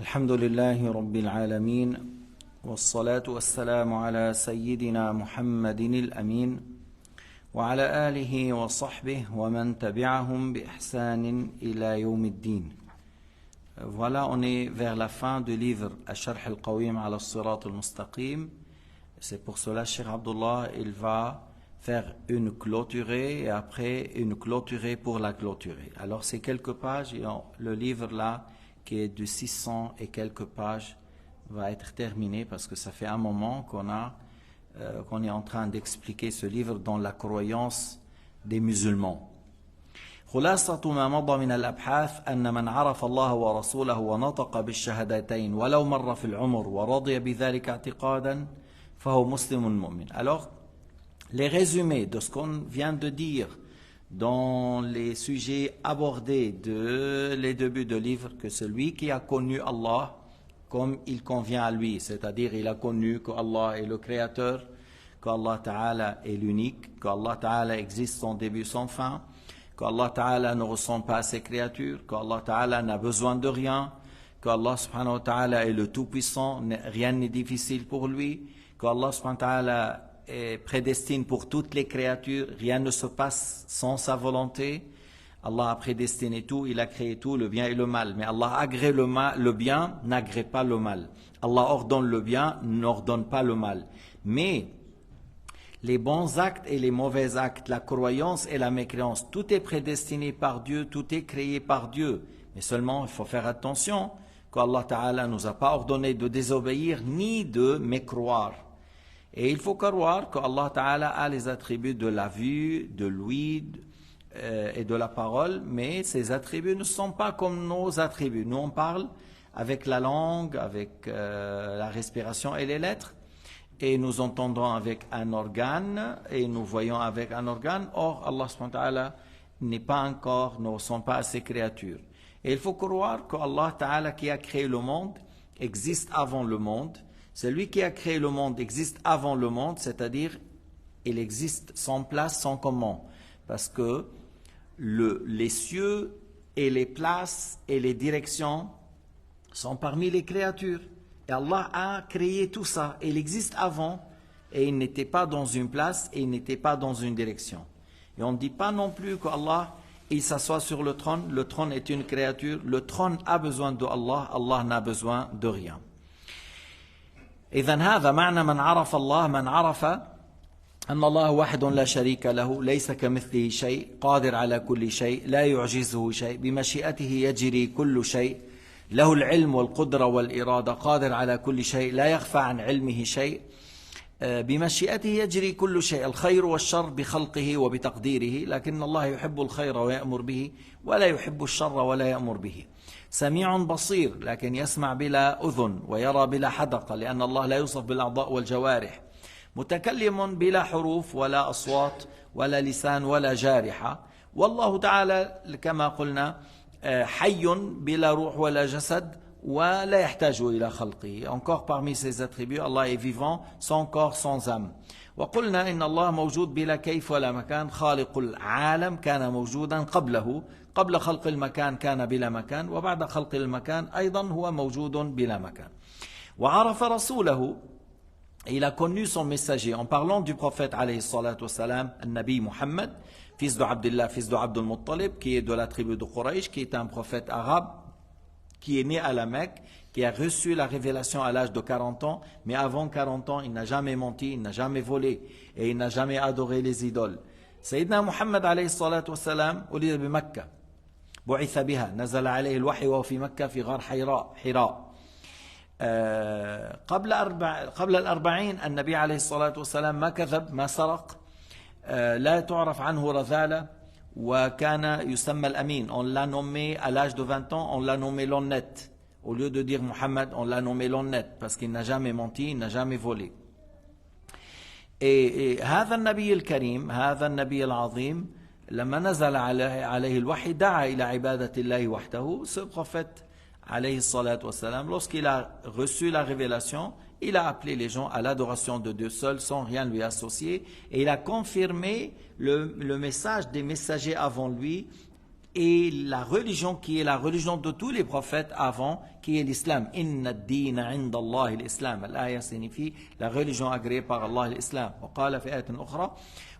الحمد لله رب العالمين والصلاة والسلام على سيدنا محمد الأمين وعلى آله وصحبه ومن تبعهم بإحسان إلى يوم الدين. Voilà, on est vers la fin du livre Ash-Sharh al-Qawim ala as-Sirat al-Mustaqim. C'est pour cela, Cheikh Abdullah, il va faire une clôturée et après une clôturée pour la clôturer. Alors c'est quelques pages, et le livre là, qui est de 600 et quelques pages, va être terminé parce que ça fait un moment qu'on est en train d'expliquer ce livre dans la croyance des musulmans. خلاصة ما مضى من الأبحاث أن من عرف الله ورسوله ونطق بالشهادتين ولو مرة في العمر ورضي بذلك اعتقادا فهو مسلم مؤمن. Alors, les résumés de ce qu'on vient de dire dans les sujets abordés de les débuts de livre, que celui qui a connu Allah comme il convient à lui, c'est-à-dire il a connu qu'Allah est le créateur, qu'Allah Ta'ala est l'unique, qu'Allah Ta'ala existe sans début, sans fin, qu'Allah Ta'ala ne ressemble pas à ses créatures, qu'Allah Ta'ala n'a besoin de rien, qu'Allah Subhanahu wa Ta'ala est le Tout-Puissant, rien n'est difficile pour lui, qu'Allah Subhanahu wa Ta'ala est prédestine pour toutes les créatures, rien ne se passe sans sa volonté. Allah a prédestiné tout, il a créé tout, le bien et le mal. Mais Allah agrée le bien, n'agrée pas le mal. Allah ordonne le bien, n'ordonne pas le mal. Mais les bons actes et les mauvais actes, la croyance et la mécréance, tout est prédestiné par Dieu, tout est créé par Dieu. Mais seulement, il faut faire attention qu'Allah Ta'ala nous a pas ordonné de désobéir ni de mécroire. Et il faut croire qu'Allah Ta'ala a les attributs de la vue, de l'ouïe et de la parole, mais ces attributs ne sont pas comme nos attributs. Nous, on parle avec la langue, avec la respiration et les lettres, et nous entendons avec un organe, et nous voyons avec un organe. Or, Allah subhanahu wa ta'ala n'est pas encore, ne ressemble pas à ses créatures. Et il faut croire qu'Allah Ta'ala qui a créé le monde existe avant le monde. Celui qui a créé le monde existe avant le monde, c'est-à-dire il existe sans place, sans comment. Parce que les cieux et les places et les directions sont parmi les créatures. Et Allah a créé tout ça. Il existe avant et il n'était pas dans une place et il n'était pas dans une direction. Et on ne dit pas non plus qu'Allah, il s'assoit sur le trône est une créature, le trône a besoin de Allah, Allah n'a besoin de rien. إذن هذا معنى من عرف الله، من عرف أن الله وحد لا شريك له، ليس كمثله شيء، قادر على كل شيء، لا يعجزه شيء، بمشيئته يجري كل شيء، له العلم والقدرة والإرادة، قادر على كل شيء، لا يخفى عن علمه شيء، بمشيئته يجري كل شيء، الخير والشر بخلقه وبتقديره، لكن الله يحب الخير ويأمر به ولا يحب الشر ولا يأمر به. سميع بصير لكن يسمع بلا أذن ويرى بلا حدقة، لأن الله لا يوصف بالأعضاء والجوارح. متكلم بلا حروف ولا أصوات ولا لسان ولا جارحة. والله تعالى كما قلنا حي بلا روح ولا جسد ولا يحتاج إلى خلقه. Encore parmi ses attributs, Allah est vivant, sans corps, sans âme. وقلنا إن الله موجود بلا كيف ولا مكان، خالق العالم كان موجودا قبله، قبل خلق المكان كان بلا مكان، وبعد خلق المكان أيضا هو موجود بلا مكان. وعرف رسوله، il a connu son messager en parlant du prophète alayhi salatu wassalam, Nabi Muhammad, fils de Abdullah, fils de Abdul Muttalib, qui est de la tribu de Quraysh, qui est un prophète arabe, qui est né à la Mecque, qui a reçu la révélation à l'âge de 40 ans, mais avant 40 ans, il n'a jamais menti, il n'a jamais volé, et il n'a jamais adoré les idoles. Sayyidina Muhammad alayhi salatu wassalam, ولد بمكة، بعث بها، نزل عليه الوحي وهو في مكة في غار حراء. قبل الأربعين النبي عليه الصلاة والسلام ما كذب، ما سرق، لا تعرف عنه رذالة، وكان يسمى الأمين. On l'a nommé à l'âge de 20 ans, on l'a nommé l'honnête. Au lieu de dire Muhammad, on l'a nommé l'honnête parce qu'il n'a jamais menti, il n'a jamais volé. Et هذا النبي الكريم، هذا النبي العظيم، لما نزل عليه الوحي دعا إلى عبادة الله وحده. Ce prophète alayhi salatu wassalam, lorsqu'il a reçu la révélation, il a appelé les gens à l'adoration de Dieu seul sans rien lui associer, et il a confirmé le message des messagers avant lui et la religion qui est la religion de tous les prophètes avant, qui est l'islam. Inna ad-dina 'inda Allah l'islam. L'aya signifie la religion agréée par Allah l'islam. وقال في آية أخرى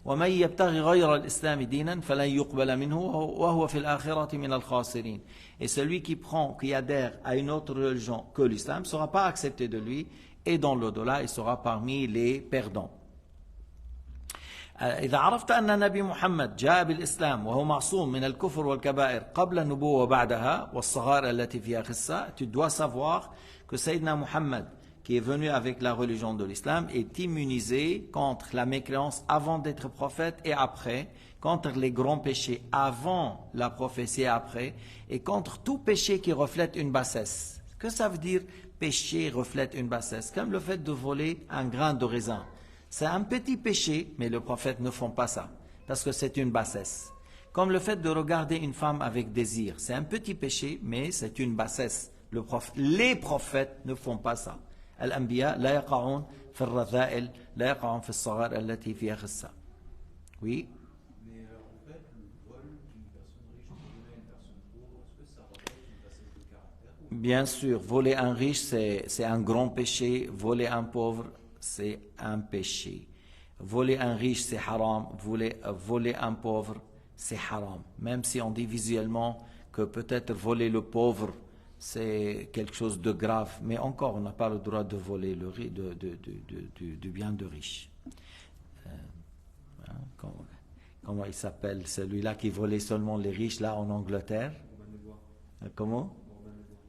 ومن يبتغي غير الإسلام دينا فلن يقبل منه وهو في الآخرة من الخاسرين. Et celui qui adhère à une autre religion que l'islam ne sera pas accepté de lui, et dans l'au-delà il sera parmi les perdants. إذا عرفت أن النبي محمد جاء بالإسلام وهو معصوم من الكفر والكبائر قبل النبوة وبعدها والصغائر التي فيها خصة, tu dois savoir que Sayyidina Muhammad, qui est venu avec la religion de l'islam, est immunisé contre la mécréance avant d'être prophète et après, contre les grands péchés avant la prophétie et après, et contre tout péché qui reflète une bassesse. Que ça veut dire péché reflète une bassesse? Comme le fait de voler un grain de raisin. C'est un petit péché, mais les prophètes ne font pas ça, parce que c'est une bassesse. Comme le fait de regarder une femme avec désir. C'est un petit péché, mais c'est une bassesse. Les prophètes ne font pas ça. Al-Anbiya la yaqa'un fi al-radha'il, la yaqa'un fi al-sagha'ir allati fiha khissa. Oui. Mais en fait, le vol d'une personne riche pour donner à une personne pauvre, est-ce que ça relève d'une bassesse de caractère? Bien sûr, voler un riche, c'est un grand péché. Voler un pauvre, c'est un péché. Voler un riche, c'est haram. Voler un pauvre, c'est haram. Même si on dit visuellement que peut-être voler le pauvre, c'est quelque chose de grave. Mais encore, on n'a pas le droit de voler du bien de riche. Comment il s'appelle celui-là qui volait seulement les riches là en Angleterre? Comment?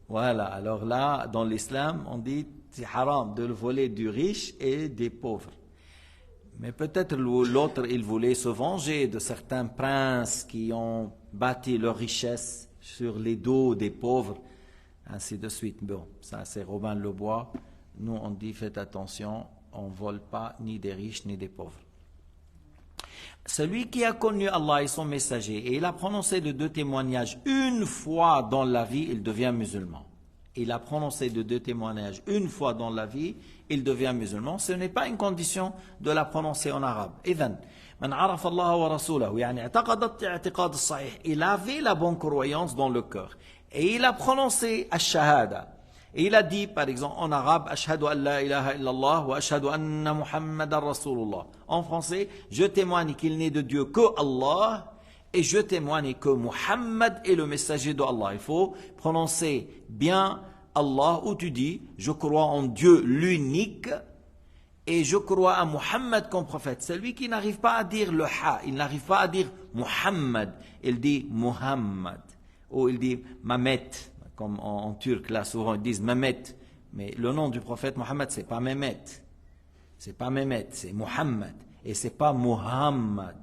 Voilà, alors là, dans l'islam, on dit c'est haram de voler du riche et des pauvres. Mais peut-être l'autre, il voulait se venger de certains princes qui ont bâti leur richesse sur les dos des pauvres, ainsi de suite. Bon, ça c'est Robin le Bois. Nous, on dit faites attention, on ne vole pas ni des riches ni des pauvres. Celui qui a connu Allah et son messager, et il a prononcé de 2 témoignages une fois dans la vie, il devient musulman. Il a prononcé de 2 témoignages une fois dans la vie, il devient musulman. Ce n'est pas une condition de la prononcer en arabe. إذن من عرف الله ورسوله يعني اعتقد اعتقاد الصحيح. Il avait la bonne croyance dans le cœur. Et il a prononcé الشهادة. Et il a dit, par exemple, en arabe, Ashhadu an la ilaha illallah wa ashhadu anna Muhammadan Rasulullah. En français, je témoigne qu'il n'est de Dieu que Allah et je témoigne que Muhammad est le messager de Allah. Il faut prononcer bien Allah où tu dis, je crois en Dieu l'unique et je crois à Muhammad comme prophète. Celui qui n'arrive pas à dire le ha, il n'arrive pas à dire Muhammad, il dit Muhammad ou il dit Mamet. Comme en turc, là, souvent, ils disent Mehmet. Mais le nom du prophète Mohammed, c'est pas Mehmet. C'est pas Mehmet, c'est Muhammad. Et c'est pas Muhammad.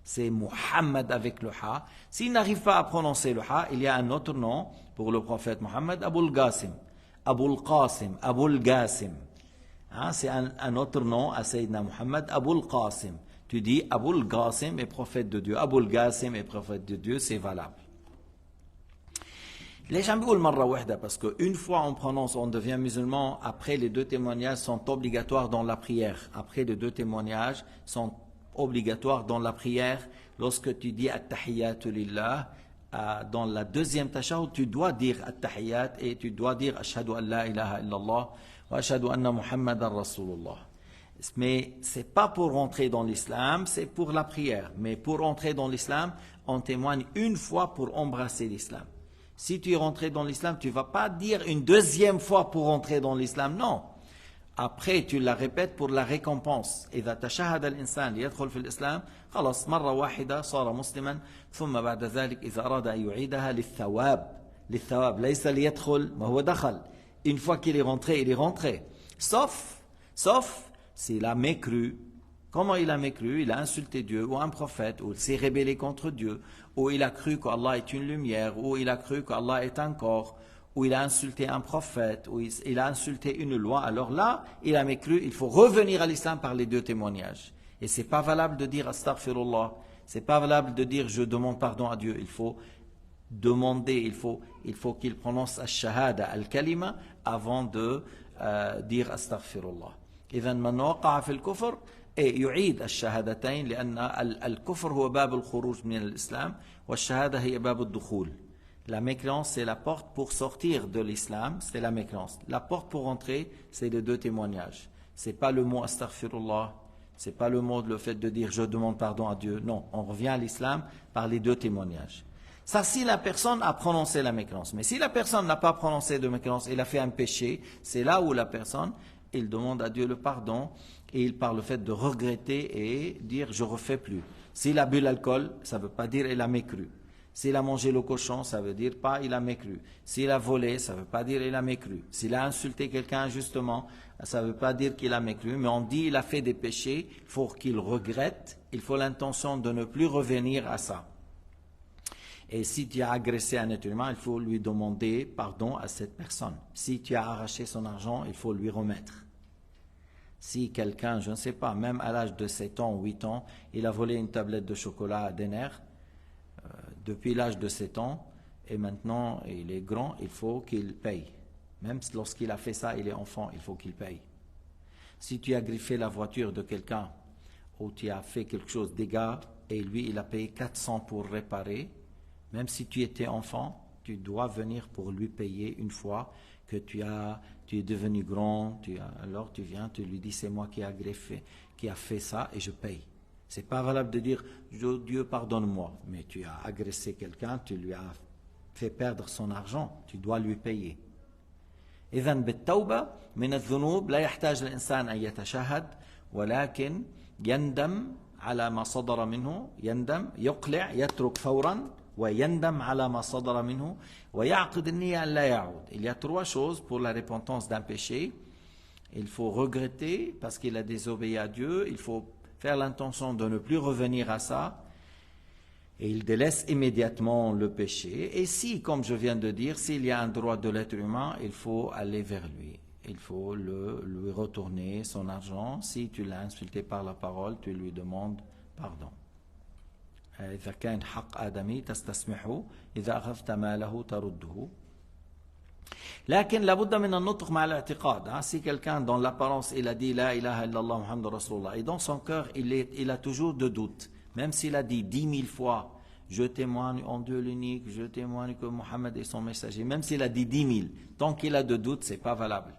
C'est Muhammad avec le ha. S'il n'arrive pas à prononcer le ha, il y a un autre nom pour le prophète Mohammed, Abul Qasim. Abul Qasim, Abul Qasim. Hein, c'est un autre nom à Sayyidina Muhammad, Abul Qasim. Tu dis Abul Qasim est prophète de Dieu. Abul Qasim est prophète de Dieu, c'est valable. Les gens بيقول مرة واحدة parce qu'une fois on prononce, on devient musulman, après les 2 témoignages sont obligatoires dans la prière. Après les 2 témoignages sont obligatoires dans la prière. Lorsque tu dis At-Tahiyyatu Lillah, dans la 2e tashahhud, tu dois dire At-Tahiyyat et tu dois dire Ashhadu an la ilaha illallah wa ashhadu anna Muhammadan Rasulullah. Mais c'est pas pour rentrer dans l'islam, c'est pour la prière. Mais pour entrer dans l'islam, on témoigne une fois pour embrasser l'islam. Si tu es rentré dans l'islam, tu ne vas pas dire une 2e fois pour rentrer dans l'islam, non. Après, tu la répètes pour la récompense. إذا تشهد الإنسان ليدخل في الإسلام خلاص مرة واحدة صار مسلما ثم بعد ذلك إذا أراد أن يعيدها للثواب ليس ليدخل ما هو دخل. Une fois qu'il est rentré, il est rentré. Sauf s'il a mécru. Comment il a mécru? Il a insulté Dieu ou un prophète, ou il s'est rébellé contre Dieu, ou il a cru qu'Allah est une lumière, ou il a cru qu'Allah est un corps, ou il a insulté un prophète, ou il a insulté une loi. Alors là, il a mécru, il faut revenir à l'islam par les 2 témoignages. Et c'est pas valable de dire astaghfirullah, c'est pas valable de dire je demande pardon à Dieu. Il faut demander, il faut qu'il prononce ash-shahada, al-kalima, avant de dire astaghfirullah. إذن من وقع في الكفر يعيد الشهادتين لأن الكفر هو باب الخروج من الإسلام والشهادة هي باب الدخول. La mécréance, c'est la porte pour sortir de l'islam, c'est la mécréance. La porte pour entrer, c'est les deux témoignages. C'est pas le mot astaghfirullah, c'est pas le mot, le fait de dire je demande pardon à Dieu. Non, on revient à l'islam par les deux témoignages. Ça, si la personne a prononcé la mécréance. Mais si la personne n'a pas prononcé de mécréance, il a fait un péché, c'est là où la personne, il demande à Dieu le pardon et il parle le fait de regretter et dire je refais plus. S'il a bu l'alcool, ça ne veut pas dire il a mécru. S'il a mangé le cochon, ça veut dire pas il a mécru. S'il a volé, ça ne veut pas dire il a mécru. S'il a insulté quelqu'un injustement, ça ne veut pas dire qu'il a mécru. Mais on dit il a fait des péchés, il faut qu'il regrette, il faut l'intention de ne plus revenir à ça. Et si tu as agressé un être humain, il faut lui demander pardon à cette personne. Si tu as arraché son argent, il faut lui remettre. Si quelqu'un, je ne sais pas, même à l'âge de 7 ans ou 8 ans, il a volé une tablette de chocolat à Denner, depuis l'âge de 7 ans, et maintenant il est grand, il faut qu'il paye. Même lorsqu'il a fait ça, il est enfant, il faut qu'il paye. Si tu as griffé la voiture de quelqu'un, ou tu as fait quelque chose de dégâts, et lui il a payé 400 pour réparer, même si tu étais enfant, tu dois venir pour lui payer une fois que tu es devenu grand, alors tu viens, tu lui dis c'est moi qui a fait ça et je paye. C'est pas valable de dire Dieu pardonne-moi, mais tu as agressé quelqu'un, tu lui as fait perdre son argent, tu dois lui payer. إذن بالتوبة من الذنوب لا يحتاج الإنسان أن يتشهد ولكن يندم على ما صدر منه يندم يقلع يترك فورا ويندم على ما صدر منه ويعقد النية أن لا يعود. Il y a trois choses pour la repentance d'un péché. Il faut regretter parce qu'il a désobéi à Dieu, il faut faire l'intention de ne plus revenir à ça et il délaisse immédiatement le péché. Et si, comme je viens de dire, s'il y a un droit de l'être humain, il faut aller vers lui. Il faut lui retourner son argent. Si tu l'as insulté par la parole, tu lui demandes pardon. إذا كان حق آدمي تستسمحه إذا أخذت ماله ترده. لكن لابد من النطق مع الاعتقاد. Si quelqu'un dans l'apparence il a dit la ilaha illallah Muhammad Rasulullah et dans son cœur il a toujours de doutes, même s'il a dit 10 000 fois je témoigne en Dieu l'unique, je témoigne que Mohammed est son messager, même s'il a dit 10 000, tant qu'il a de doutes, c'est pas valable.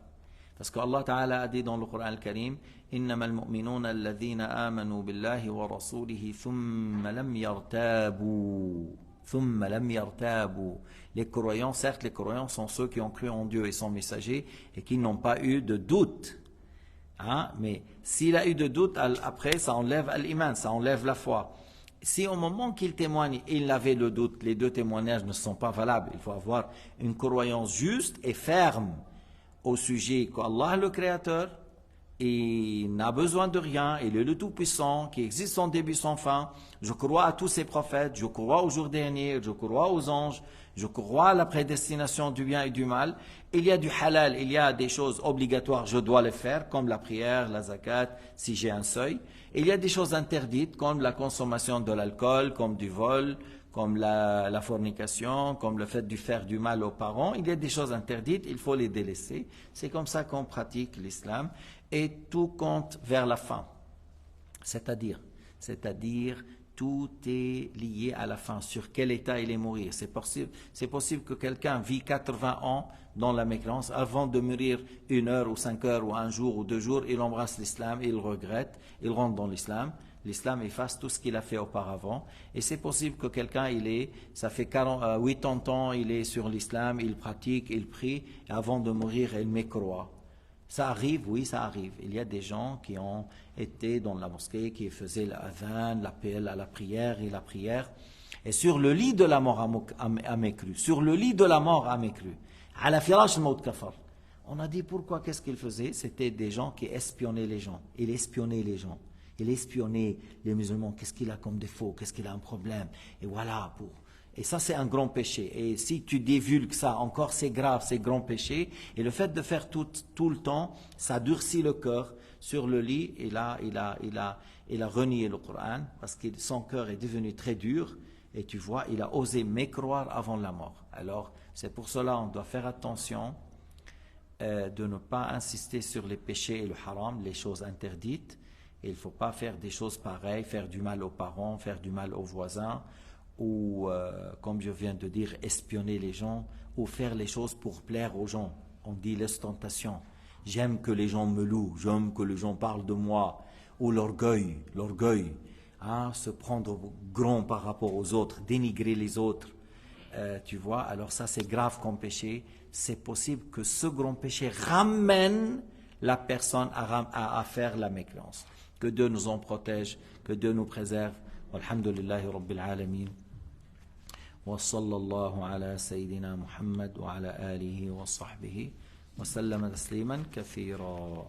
Parce que Allah Ta'ala a dit dans le Coran al-Karim إنما المؤمنون الذين آمنوا بالله ورسوله ثم لم يرتابوا. Les croyants, certes les croyants sont ceux qui ont cru en Dieu et son messager et qui n'ont pas eu de doute. Mais s'il a eu de doute, après ça enlève l'iman, ça enlève la foi. Si au moment qu'il témoigne, il avait le doute, les deux témoignages ne sont pas valables. Il faut avoir une croyance juste et ferme au sujet qu'Allah le Créateur, il n'a besoin de rien, il est le Tout-Puissant, qui existe sans début, sans fin. Je crois à tous ses prophètes, je crois au jour dernier, je crois aux anges, je crois à la prédestination du bien et du mal. Il y a du halal, il y a des choses obligatoires, je dois les faire, comme la prière, la zakat, si j'ai un seuil. Il y a des choses interdites, comme la consommation de l'alcool, comme du vol, comme la fornication, comme le fait de faire du mal aux parents. Il y a des choses interdites, il faut les délaisser. C'est comme ça qu'on pratique l'islam. Et tout compte vers la fin. C'est-à-dire, tout est lié à la fin. Sur quel état il est mourir. C'est possible que quelqu'un vit 80 ans dans la mécréance. Avant de mourir 1 heure ou 5 heures ou 1 jour ou 2 jours, il embrasse l'islam, il regrette, il rentre dans l'islam. L'islam efface tout ce qu'il a fait auparavant. Et c'est possible que quelqu'un, ça fait 80 ans, il est sur l'islam, il pratique, il prie, et avant de mourir, il mécroit. Ça arrive, oui, ça arrive. Il y a des gens qui ont été dans la mosquée, qui faisaient l'adhan, l'appel à la prière et la prière. Et sur le lit de la mort a mécru. Sur le lit de la mort a mécru. À la firash al-maut kafar. On a dit pourquoi, qu'est-ce qu'il faisait? C'était des gens qui espionnaient les gens. Il espionnait les gens. Il espionnait les musulmans. Qu'est-ce qu'il a comme défaut? Qu'est-ce qu'il a un problème? Et voilà, Et ça, c'est un grand péché. Et si tu divulgues ça, encore c'est grave, c'est grand péché. Et le fait de faire tout le temps, ça durcit le cœur sur le lit. Et là, il a renié le Coran parce que son cœur est devenu très dur. Et tu vois, il a osé mécroire avant la mort. Alors, c'est pour cela on doit faire attention de ne pas insister sur les péchés et le haram, les choses interdites. Et il ne faut pas faire des choses pareilles, faire du mal aux parents, faire du mal aux voisins, ou, comme je viens de dire, espionner les gens, ou faire les choses pour plaire aux gens. On dit l'ostentation. J'aime que les gens me louent, j'aime que les gens parlent de moi. Ou l'orgueil, hein, se prendre grand par rapport aux autres, dénigrer les autres. Tu vois, alors ça c'est grave comme péché. C'est possible que ce grand péché ramène la personne à faire la mécréance. Que Dieu nous en protège, que Dieu nous préserve. Walhamdulillahi Rabbil Alamin. وصلى الله على سيدنا محمد وعلى آله وصحبه وسلم تسليما كثيرا.